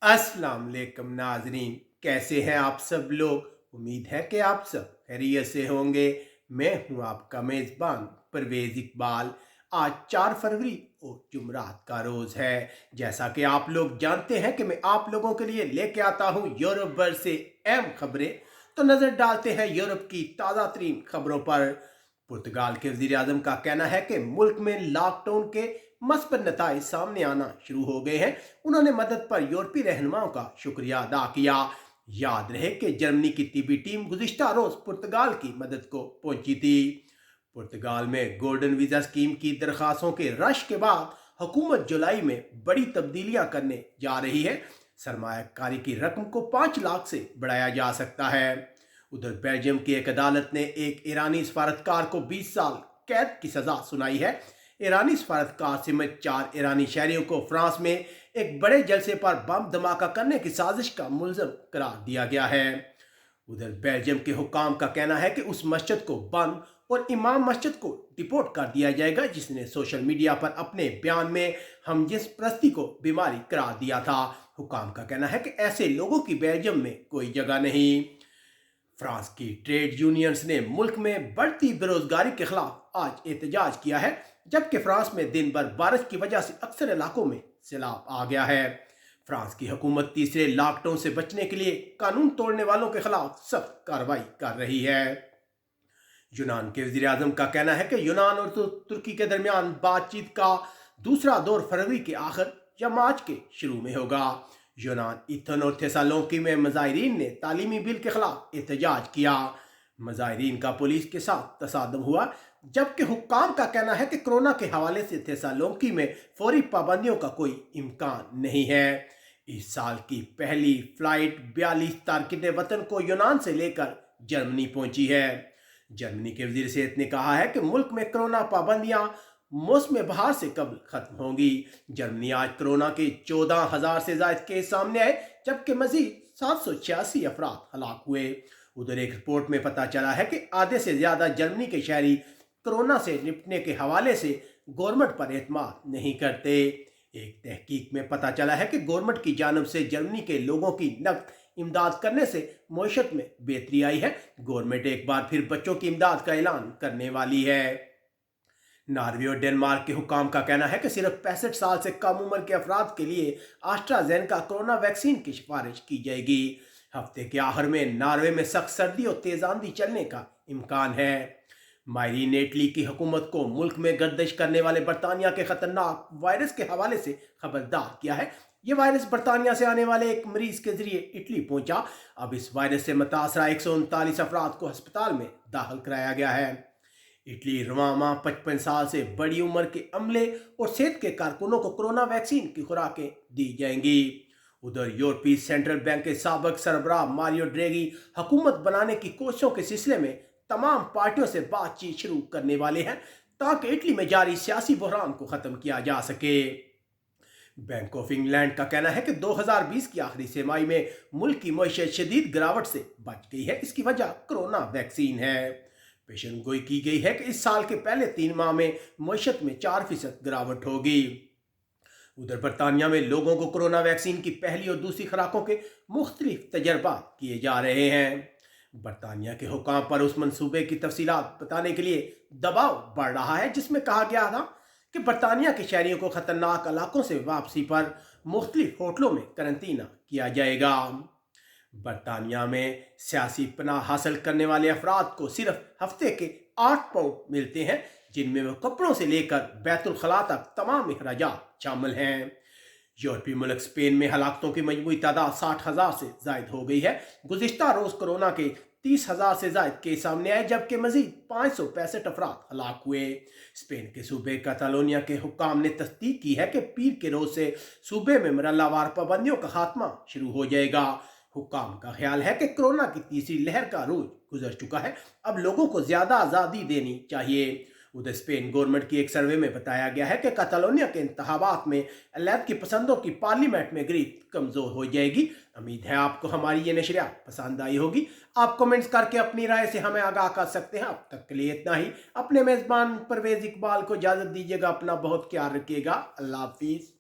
अस्सलाम वालेकुम नाजरीन, कैसे हैं आप सब लोग। उम्मीद है कि आप सब खैरियत से होंगे। मैं हूं आपका मेज़बान परवेज़ इकबाल। आज 4 फरवरी और जुमरात का रोज़ है। जैसा कि आप लोग जानते हैं कि मैं आप लोगों के लिए लेके आता हूं यूरोप भर से अहम खबरें। तो नज़र डालते हैं यूरोप की ताज़ा तरीन खबरों पर। पुर्तगाल के वज़ीर आज़म का कहना है कि मुल्क में लॉकडाउन के मस्बत नताइज सामने आना शुरू हो गए हैं। उन्होंने मदद पर यूरोपीय रहनुमाओं का शुक्रिया अदा किया। याद रहे कि जर्मनी की तिबी टीम गुज़िश्ता रोज़ पुर्तगाल की मदद को पहुंची थी। पुर्तगाल में गोल्डन वीज़ा स्कीम की दरख्वास्तों के रश के बाद हुकूमत जुलाई में बड़ी तब्दीलियां करने जा रही है। सरमायाकारी की रकम को 5 लाख से बढ़ाया जा सकता है। उधर बेल्जियम की एक अदालत ने एक ईरानी सफारतकार को 20 साल कैद की सजा सुनाई है। ईरानी सफारतकार समेत 4 ईरानी शहरियों को फ्रांस में एक बड़े जलसे पर बम धमाका करने की साजिश का मुलज़म करार दिया गया है। उधर बेल्जियम के हुक्काम का कहना है कि उस मस्जिद को बंद और इमाम मस्जिद को डिपोर्ट कर दिया जाएगा जिसने सोशल मीडिया पर अपने बयान में हमजिन्स परस्ती को बीमारी करार दिया था। हुक्काम का कहना है कि ऐसे लोगों की बेल्जियम में कोई जगह नहीं। फ्रांस की ट्रेड यूनियंस ने मुल्क में बढ़ती बेरोजगारी के खिलाफ आज एहतजाज किया है, जबकि फ्रांस में दिन भर बारिश की वजह से अक्सर इलाकों में सैलाब आ गया है। फ्रांस की हुकूमत तीसरे लॉकडाउन से बचने के लिए कानून तोड़ने वालों के खिलाफ सख्त कार्रवाई कर रही है। यूनान के वज़ीर आज़म का कहना है कि यूनान और तुर्की के दरमियान बातचीत का दूसरा दौर फरवरी के आखिर या मार्च के शुरू में होगा। यूनान, इथन और थेसालोंकी में मुजाहिरीन ने तालीमी बिल के खिलाफ एहतजाज किया। मुजाहिरीन का पुलिस के साथ तसादम हुआ, जबकि हुक्काम का कहना है कि कोरोना के हवाले से थेसालोंकी में फौरी पाबंदियों का कोई इम्कान नहीं है। इस साल की पहली फ्लाइट 42 तारकिन वतन को यूनान से लेकर जर्मनी पहुंची है। जर्मनी के वजीर सेहत ने कहा है कि मुल्क में कोरोना पाबंदियां मौसम बहार से कबल खत्म होंगी। जर्मनी आज कोरोना के 14,000 से ज्यादा केस सामने आए, जबकि मजीद 786 अफराद हलाक हुए। उधर एक रिपोर्ट में पता चला है कि आधे से ज्यादा जर्मनी के शहरी कोरोना से निपटने के हवाले से गवर्नमेंट पर एतमाद नहीं करते। एक तहकीक में पता चला है कि गवर्नमेंट की जानब से जर्मनी के लोगों की नकद इमदाद करने से मईशत में बेहतरी आई है। गवर्नमेंट एक बार फिर बच्चों की इमदाद का ऐलान करने वाली है। नॉर्वे और डेनमार्क के हुकाम का कहना है कि सिर्फ 65 साल से कम उम्र के अफराद के लिए एस्ट्राजेनेका कोरोना वैक्सीन की सिफारिश की जाएगी। हफ्ते के आखिर में नॉर्वे में सख्त सर्दी और तेज आंधी चलने का इम्कान है। मायरीन ने इटली की हुकूमत को मुल्क में गर्दिश करने वाले बरतानिया के खतरनाक वायरस के हवाले से खबरदार किया है। ये वायरस बरतानिया से आने वाले एक मरीज के जरिए इटली पहुंचा। अब इस वायरस से मुतासरा 139 अफराद को अस्पताल में दाखिल कराया गया है। इटली रवामा 55 साल से बड़ी उम्र के अमले और सेहत के कारकुनों को कोरोना वैक्सीन की खुराकें दी जाएंगी। उधर यूरोपीय सेंट्रल बैंक के साबिक सरबराह मारियो ड्रेगी हुकूमत बनाने की कोशिशों के सिलसिले में तमाम पार्टियों से बातचीत शुरू करने वाले हैं, ताकि इटली में जारी सियासी बहरान को ख़त्म किया जा सके। बैंक ऑफ इंग्लैंड का कहना है कि 2020 की आखिरी तिमाही में मुल्क की मईशत शदीद गिरावट से बच गई है। इसकी वजह कोरोना वैक्सीन है। पेशन गोई की गई है कि इस साल के पहले 3 माह में मईशत में 4% गिरावट होगी। उधर बरतानिया में लोगों को कोरोना वैक्सीन की पहली और दूसरी खुराकों के मुख्तलिफ तजर्बा किए जा रहे हैं। बरतानिया के हुकाम पर उस मनसूबे की तफसीलात बताने के लिए दबाव बढ़ रहा है, जिसमें कहा गया था कि बरतानिया के शहरियों को खतरनाक इलाकों से वापसी पर मुख्तलिफ होटलों में करंतना किया जाएगा। बरतानिया में सियासी पनाह हासिल करने वाले अफराद को सिर्फ हफ्ते के 8 पाउंड मिलते हैं, जिनमें वो कपड़ों से लेकर बैतुल खला तक तमाम अखराजात शामिल हैं। यूरोपीय मुल्क स्पेन में हलाकतों की मजमूई तादाद 60,000 से जायद हो गई है। गुज़िश्ता रोज कोरोना के 30,000 से जायद केस सामने आए, जबकि मजीद 565 अफराद हलाक हुए। स्पेन के सूबे कैटालोनिया के हुक्काम ने तस्दीक की है कि पीर के रोज से सूबे में मरहलावार पाबंदियों का खात्मा शुरू हो जाएगा। हुक्काम का ख्याल है कि कोरोना की तीसरी लहर का रोज गुजर चुका है, अब लोगों को ज्यादा आज़ादी देनी चाहिए। उधर स्पेन गवर्नमेंट की एक सर्वे में बताया गया है कि कैटालोनिया के इंतखाबात में अलहदगी पसंदों की पार्लियामेंट में गिरफ्त कमजोर हो जाएगी। उम्मीद है आपको हमारी ये नशरियात पसंद आई होगी। आप कमेंट्स करके अपनी राय से हमें आगाह कर सकते हैं। अब तक के लिए इतना ही। अपने मेज़बान परवेज़ इकबाल को इजाज़त दीजिएगा। अपना बहुत ख्याल रखिएगा। अल्लाह हाफिज़।